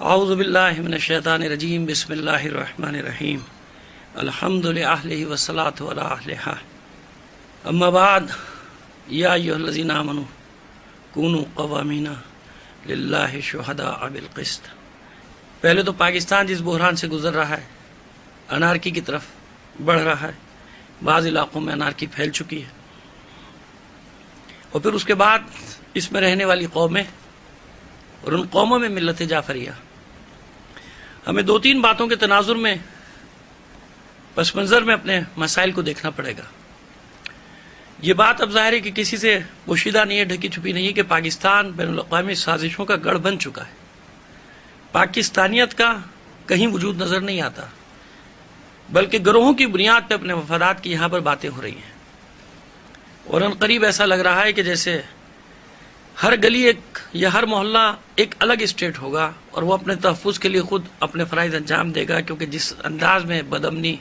اعوذ باللہ من الشیطان الرجیم بسم اللہ الرحمن الرحیم الحمد للہ والصلاۃ علی اہلہا اما بعد یا ایھا الذین آمنوا کونوا قوامین للہ شہداء بالقسط۔ پہلے تو پاکستان جس بحران سے گزر رہا ہے، انارکی کی طرف بڑھ رہا ہے، بعض علاقوں میں انارکی پھیل چکی ہے، اور پھر اس کے بعد اس میں رہنے والی قومیں اور ان قوموں میں ملت جعفریہ، ہمیں دو تین باتوں کے تناظر میں پس منظر میں اپنے مسائل کو دیکھنا پڑے گا۔ یہ بات اب ظاہر ہے کہ کسی سے پوشیدہ نہیں ہے، ڈھکی چھپی نہیں ہے کہ پاکستان بین الاقوامی سازشوں کا گڑھ بن چکا ہے۔ پاکستانیت کا کہیں وجود نظر نہیں آتا، بلکہ گروہوں کی بنیاد پہ اپنے مفادات کی یہاں پر باتیں ہو رہی ہیں، اور ان قریب ایسا لگ رہا ہے کہ جیسے ہر گلی ایک یا ہر محلہ ایک الگ اسٹیٹ ہوگا، اور وہ اپنے تحفظ کے لیے خود اپنے فرائض انجام دے گا، کیونکہ جس انداز میں بدامنی،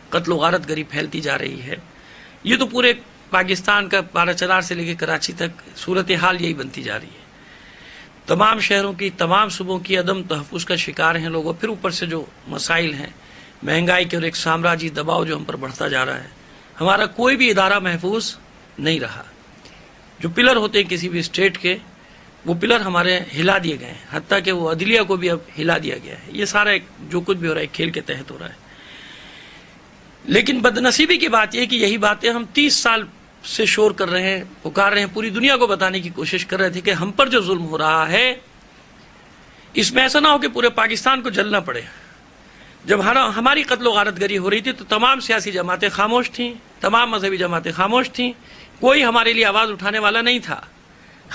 قتل و غارت گری پھیلتی جا رہی ہے، یہ تو پورے پاکستان کا پارا چنار سے لے کے کراچی تک صورتحال یہی بنتی جا رہی ہے۔ تمام شہروں کی، تمام صوبوں کی عدم تحفظ کا شکار ہیں لوگوں، پھر اوپر سے جو مسائل ہیں مہنگائی کے اور ایک سامراجی دباؤ جو ہم پر بڑھتا جا رہا ہے، ہمارا کوئی بھی ادارہ محفوظ نہیں رہا۔ جو پلر ہوتے ہیں کسی بھی اسٹیٹ کے، وہ پلر ہمارے ہلا دیے گئے ہیں، حتیٰ کہ وہ عدلیہ کو بھی اب ہلا دیا گیا ہے۔ یہ سارا جو کچھ بھی ہو رہا ہے کھیل کے تحت ہو رہا ہے۔ لیکن بدنصیبی کی بات یہ کہ یہی باتیں ہم 30 سال سے شور کر رہے ہیں، پکار رہے ہیں، پوری دنیا کو بتانے کی کوشش کر رہے تھے کہ ہم پر جو ظلم ہو رہا ہے اس میں ایسا نہ ہو کہ پورے پاکستان کو جلنا پڑے۔ جب ہماری قتل و غارت گری ہو رہی تھی تو تمام سیاسی جماعتیں خاموش تھیں، تمام مذہبی جماعتیں خاموش تھیں، کوئی ہمارے لیے آواز اٹھانے والا نہیں تھا۔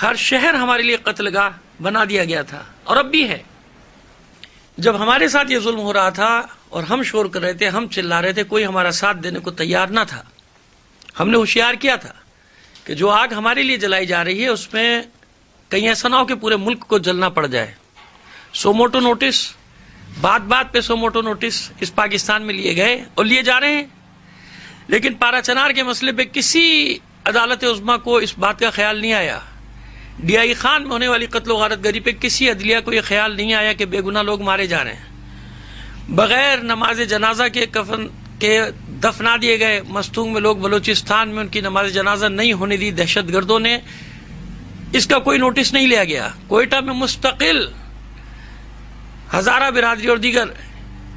ہر شہر ہمارے لیے قتل گاہ بنا دیا گیا تھا، اور اب بھی ہے۔ جب ہمارے ساتھ یہ ظلم ہو رہا تھا اور ہم شور کر رہے تھے، ہم چلا رہے تھے، کوئی ہمارا ساتھ دینے کو تیار نہ تھا۔ ہم نے ہوشیار کیا تھا کہ جو آگ ہمارے لیے جلائی جا رہی ہے اس میں کہیں ایسا نہ ہو کہ پورے ملک کو جلنا پڑ جائے۔ سوموٹو نوٹس، بات بات پہ سوموٹو نوٹس اس پاکستان میں لیے گئے اور لیے جا رہے ہیں، لیکن پارا چنار کے مسئلے پہ کسی عدالت عظمیٰ کو اس بات کا خیال نہیں آیا۔ ڈی آئی خان میں ہونے والی قتل و غارت گری پہ کسی عدلیہ کو یہ خیال نہیں آیا کہ بے گناہ لوگ مارے جا رہے ہیں۔ بغیر نماز جنازہ کے کفن کے دفنا دیے گئے مستونگ میں لوگ، بلوچستان میں ان کی نماز جنازہ نہیں ہونے دی دہشت گردوں نے، اس کا کوئی نوٹس نہیں لیا گیا۔ کوئٹہ میں مستقل ہزارہ برادری اور دیگر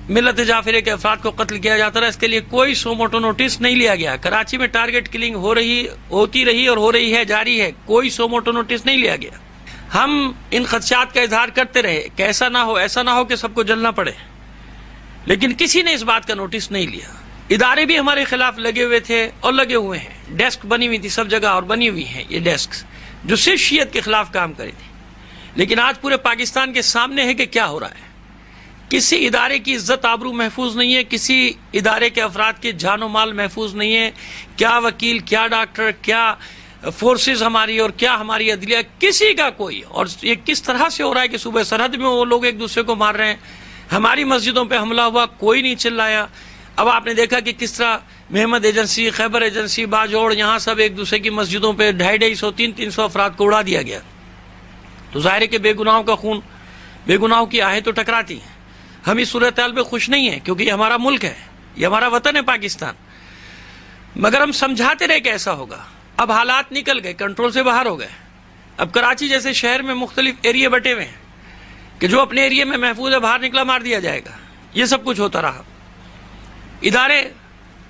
ملت جعفریہ کے افراد کو قتل کیا جاتا رہا، اس کے لیے کوئی سوموٹو نوٹس نہیں لیا گیا۔ کراچی میں ٹارگٹ کلنگ ہوتی رہی اور ہو رہی ہے، جاری ہے، کوئی سوموٹو نوٹس نہیں لیا گیا۔ ہم ان خدشات کا اظہار کرتے رہے کہ ایسا نہ ہو کہ سب کو جلنا پڑے، لیکن کسی نے اس بات کا نوٹس نہیں لیا۔ ادارے بھی ہمارے خلاف لگے ہوئے تھے اور لگے ہوئے ہیں، ڈیسک بنی ہوئی تھی سب جگہ اور بنی ہوئی ہیں یہ ڈیسک جو صرف شیعت کے خلاف کام کرے تھے، لیکن آج پورے پاکستان کے سامنے ہے کہ کیا ہو رہا ہے۔ کسی ادارے کی عزت آبرو محفوظ نہیں ہے، کسی ادارے کے افراد کے جان و مال محفوظ نہیں ہے، کیا وکیل، کیا ڈاکٹر، کیا فورسز ہماری اور کیا ہماری عدلیہ، کسی کا کوئی۔ اور یہ کس طرح سے ہو رہا ہے کہ صوبہ سرحد میں وہ لوگ ایک دوسرے کو مار رہے ہیں، ہماری مسجدوں پہ حملہ ہوا، کوئی نہیں چلایا۔ اب آپ نے دیکھا کہ کس طرح محمد ایجنسی، خیبر ایجنسی، باجوڑ، یہاں سب ایک دوسرے کی مسجدوں پہ 250، 300 افراد کو اڑا دیا گیا۔ تو ظاہر ہے کہ بے گناہوں کا خون، بے گناہوں کی آہیں تو ٹکراتی ہیں۔ ہم اس صورتحال پہ خوش نہیں ہیں، کیونکہ یہ ہمارا ملک ہے، یہ ہمارا وطن ہے پاکستان، مگر ہم سمجھاتے رہے کہ ایسا ہوگا۔ اب حالات نکل گئے، کنٹرول سے باہر ہو گئے۔ اب کراچی جیسے شہر میں مختلف ایریے بٹے ہوئے ہیں کہ جو اپنے ایریے میں محفوظ ہے، باہر نکلا مار دیا جائے گا۔ یہ سب کچھ ہوتا رہا۔ ادارے،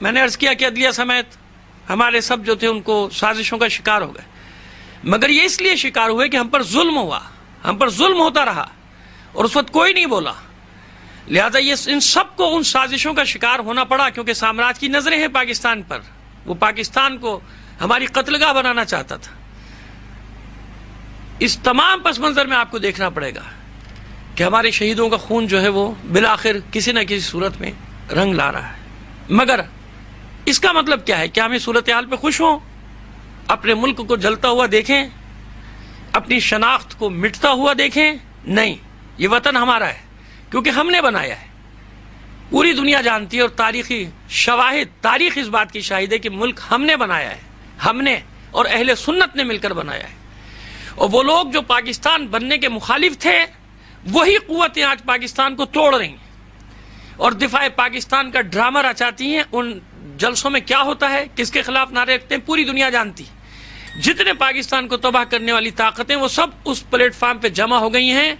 میں نے عرض کیا کہ عدلیہ سمیت ہمارے سب جو تھے ان کو سازشوں کا شکار ہو گئے، مگر یہ اس لیے شکار ہوئے کہ ہم پر ظلم ہوا، ہم پر ظلم ہوتا رہا، اور اس وقت کوئی نہیں بولا۔ لہذا ان سب کو ان سازشوں کا شکار ہونا پڑا، کیونکہ سامراج کی نظریں ہیں پاکستان پر، وہ پاکستان کو ہماری قتل گاہ بنانا چاہتا تھا۔ اس تمام پس منظر میں آپ کو دیکھنا پڑے گا کہ ہمارے شہیدوں کا خون جو ہے وہ بالآخر کسی نہ کسی صورت میں رنگ لا رہا ہے۔ مگر اس کا مطلب کیا ہے؟ کیا ہمیں صورتحال پہ خوش ہوں، اپنے ملک کو جلتا ہوا دیکھیں، اپنی شناخت کو مٹتا ہوا دیکھیں؟ نہیں، یہ وطن ہمارا ہے کیونکہ ہم نے بنایا ہے۔ پوری دنیا جانتی ہے اور تاریخی شواہد، تاریخ اس بات کی شاہد ہے کہ ملک ہم نے بنایا ہے، ہم نے اور اہل سنت نے مل کر بنایا ہے۔ اور وہ لوگ جو پاکستان بننے کے مخالف تھے وہی قوتیں آج پاکستان کو توڑ رہی ہیں اور دفاع پاکستان کا ڈرامہ رچاتی ہیں. ان جلسوں میں کیا ہوتا ہے, کس کے خلاف نعرے رکھتے ہیں, پوری دنیا جانتی ہے. جتنے پاکستان کو تباہ کرنے والی طاقتیں وہ سب اس پلیٹ فارم پہ جمع ہو گئی ہیں.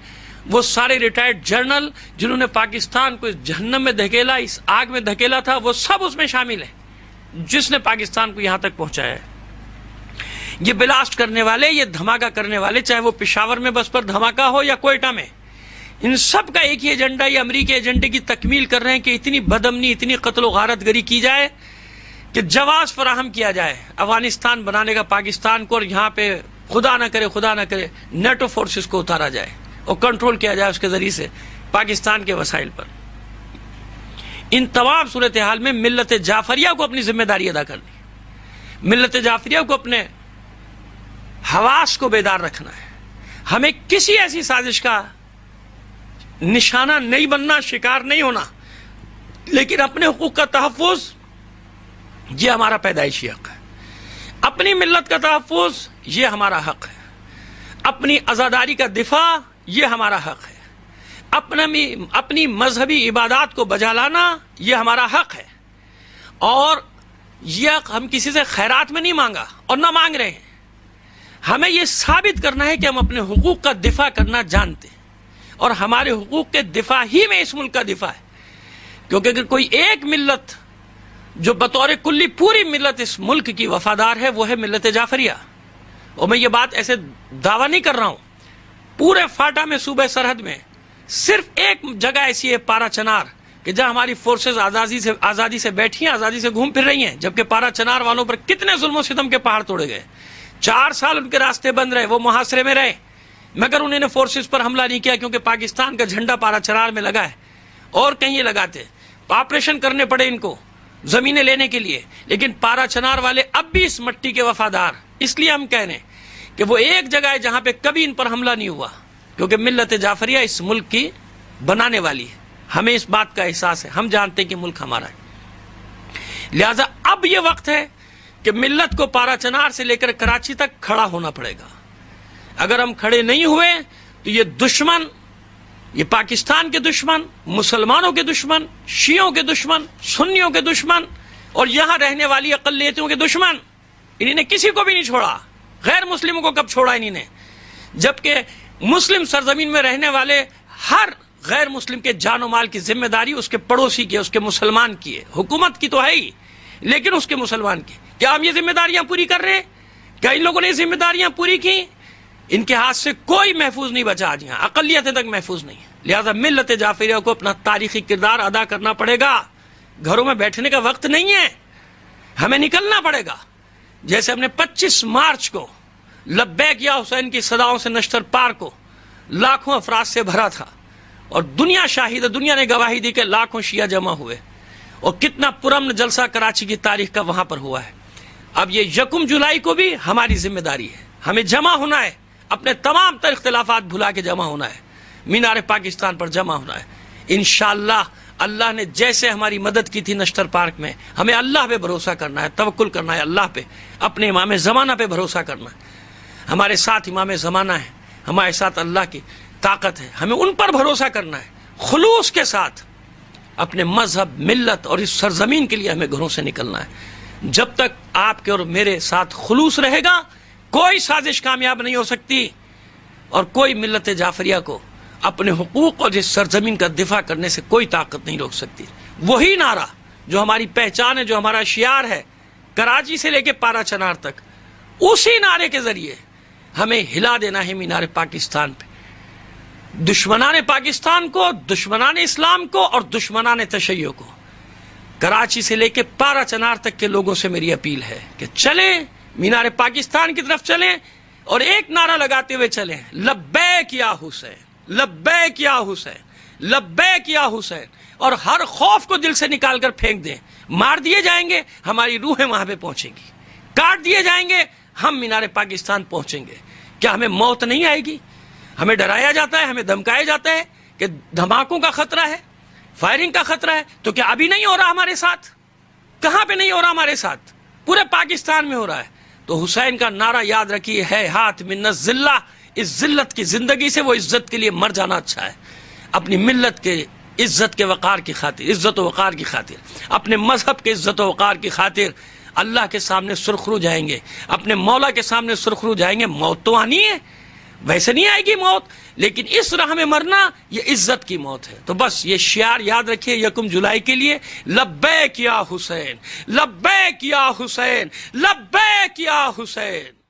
وہ سارے ریٹائرڈ جنرل جنہوں نے پاکستان کو اس جہنم میں دھکیلا, اس آگ میں دھکیلا تھا, وہ سب اس میں شامل ہیں جس نے پاکستان کو یہاں تک پہنچایا ہے. یہ بلاسٹ کرنے والے, یہ دھماکہ کرنے والے, چاہے وہ پشاور میں بس پر دھماکہ ہو یا کوئٹہ میں, ان سب کا ایک ہی ایجنڈا, یہ امریکی ایجنڈے کی تکمیل کر رہے ہیں کہ اتنی بدامنی, اتنی قتل و غارت گری کی جائے کہ جواز فراہم کیا جائے افغانستان بنانے کا پاکستان کو, اور یہاں پہ خدا نہ کرے نیٹو فورسز کو اتارا جائے اور کنٹرول کیا جائے اس کے ذریعے سے پاکستان کے وسائل پر. ان تمام صورتحال میں ملت جعفریہ کو اپنی ذمہ داری ادا کرنی, ملت جعفریہ کو اپنے حواس کو بیدار رکھنا ہے. ہمیں کسی ایسی سازش کا نشانہ نہیں بننا, شکار نہیں ہونا, لیکن اپنے حقوق کا تحفظ یہ ہمارا پیدائشی حق ہے. اپنی ملت کا تحفظ یہ ہمارا حق ہے. اپنی آزاداری کا دفاع یہ ہمارا حق ہے. اپنی مذہبی عبادات کو بجا لانا یہ ہمارا حق ہے. اور یہ حق ہم کسی سے خیرات میں نہیں مانگا اور نہ مانگ رہے ہیں. ہمیں یہ ثابت کرنا ہے کہ ہم اپنے حقوق کا دفاع کرنا جانتے ہیں, اور ہمارے حقوق کے دفاع ہی میں اس ملک کا دفاع ہے. کیونکہ اگر کوئی ایک ملت جو بطور کلی پوری ملت اس ملک کی وفادار ہے وہ ہے ملت جعفریہ. اور میں یہ بات ایسے دعویٰ نہیں کر رہا ہوں, پورے فاٹا میں صوبہ سرحد میں صرف ایک جگہ ایسی ہے, پارا چنار, کہ جہاں ہماری فورسز آزادی سے بیٹھی ہیں, آزادی سے گھوم پھر رہی ہیں, جبکہ پارا چنار والوں پر کتنے ظلم و ستم کے پہاڑ توڑے گئے. 4 سال ان کے راستے بند رہے, وہ محاصرے میں رہے, مگر انہوں نے فورسز پر حملہ نہیں کیا کیونکہ پاکستان کا جھنڈا پارا چنار میں لگا ہے, اور کہیں یہ لگاتے. آپریشن کرنے پڑے ان کو زمینیں لینے کے لیے, لیکن پارا چنار والے اب بھی اس مٹی کے وفادار. اس لیے ہم کہہ رہے ہیں کہ وہ ایک جگہ ہے جہاں پہ کبھی ان پر حملہ نہیں ہوا, کیونکہ ملت جعفریہ اس ملک کی بنانے والی ہے. ہمیں اس بات کا احساس ہے, ہم جانتے ہیں کہ ملک ہمارا ہے. لہذا اب یہ وقت ہے کہ ملت کو پارا چنار سے لے کر کراچی تک کھڑا ہونا پڑے گا. اگر ہم کھڑے نہیں ہوئے تو یہ دشمن, یہ پاکستان کے دشمن, مسلمانوں کے دشمن, شیعوں کے دشمن, سنیوں کے دشمن, اور یہاں رہنے والی اقلیتوں کے دشمن, انہوں نے کسی کو بھی نہیں چھوڑا. غیر مسلموں کو کب چھوڑا انہوں نے, جبکہ مسلم سرزمین میں رہنے والے ہر غیر مسلم کے جان و مال کی ذمہ داری اس کے پڑوسی کی, اس کے مسلمان کی ہے. حکومت کی تو ہے ہی, لیکن اس کے مسلمان کی. کیا ہم یہ ذمہ داریاں پوری کر رہے ہیں؟ کیا ان لوگوں نے یہ ذمہ داریاں پوری کی؟ ان کے ہاتھ سے کوئی محفوظ نہیں بچا, آج یہاں اقلیتیں تک محفوظ نہیں ہے. لہذا ملت جعفریہ کو اپنا تاریخی کردار ادا کرنا پڑے گا. گھروں میں بیٹھنے کا وقت نہیں ہے, ہمیں نکلنا پڑے گا. جیسے ہم نے 25 مارچ کو لبیک یا حسین کی صداؤں سے نشتر پار کو لاکھوں افراد سے بھرا تھا, اور دنیا شاہد ہے, دنیا نے گواہی دی کہ لاکھوں شیعہ جمع ہوئے, اور کتنا پرامن جلسہ کراچی کی تاریخ کا وہاں پر ہوا ہے. اب یہ 1 جولائی کو بھی ہماری ذمہ داری ہے, ہمیں جمع ہونا ہے, اپنے تمام تر اختلافات بھلا کے جمع ہونا ہے, مینار پاکستان پر جمع ہونا ہے. انشاءاللہ اللہ نے جیسے ہماری مدد کی تھی نشتر پارک میں, ہمیں اللہ پہ بھروسہ کرنا ہے, توکل کرنا ہے اللہ پہ, اپنے امام زمانہ پہ بھروسہ کرنا ہے. ہمارے ساتھ امام زمانہ ہے, ہمارے ساتھ اللہ کی طاقت ہے, ہمیں ان پر بھروسہ کرنا ہے خلوص کے ساتھ. اپنے مذہب, ملت اور اس سرزمین کے لیے ہمیں گھروں سے نکلنا ہے. جب تک آپ کے اور میرے ساتھ خلوص رہے گا کوئی سازش کامیاب نہیں ہو سکتی, اور کوئی ملت جعفریہ کو اپنے حقوق اور اس سرزمین کا دفاع کرنے سے کوئی طاقت نہیں روک سکتی. وہی نعرہ جو ہماری پہچان ہے, جو ہمارا شعار ہے, کراچی سے لے کے پارا چنار تک, اسی نعرے کے ذریعے ہمیں ہلا دینا ہے مینار پاکستان پہ. دشمنان پاکستان کو, دشمنان اسلام کو اور دشمنان تشیع کو. کراچی سے لے کے پارا چنار تک کے لوگوں سے میری اپیل ہے کہ چلیں مینار پاکستان کی طرف چلیں, اور ایک نعرہ لگاتے ہوئے چلیں, لبیک یا حسین, لبیک یا حسین, لبیک یا حسین. اور ہر خوف کو دل سے نکال کر پھینک دیں. مار دیے جائیں گے, ہماری روحیں وہاں پہ پہنچیں گی. کاٹ دیے جائیں گے, ہم مینار پاکستان پہنچیں گے. کیا ہمیں موت نہیں آئے گی؟ ہمیں ڈرایا جاتا ہے, ہمیں دھمکایا جاتا ہے کہ دھماکوں کا خطرہ ہے, فائرنگ کا خطرہ ہے, تو کیا ابھی نہیں ہو رہا ہمارے ساتھ؟ کہاں پہ نہیں ہو رہا ہمارے ساتھ؟ پورے پاکستان میں ہو رہا ہے. تو حسین کا نعرہ یاد رکھیے, ہے ہاتھ من الذلہ اس ذلت کی زندگی سے وہ عزت کے لیے مر جانا اچھا ہے. اپنی ملت کے عزت کے وقار کی خاطر، عزت و وقار کی خاطر، اپنے مذہب کے عزت و وقار کی خاطر اللہ کے سامنے سرخرو جائیں گے، اپنے مولا کے سامنے سرخرو جائیں گے. موت تو آنی ہے، ویسے نہیں آئے گی موت، لیکن اس راہ میں مرنا یہ عزت کی موت ہے. تو بس یہ شعار یاد رکھیے 1 جولائی کے لیے، لبیک یا حسین، لبیک یا حسین، لبیک یا حسین.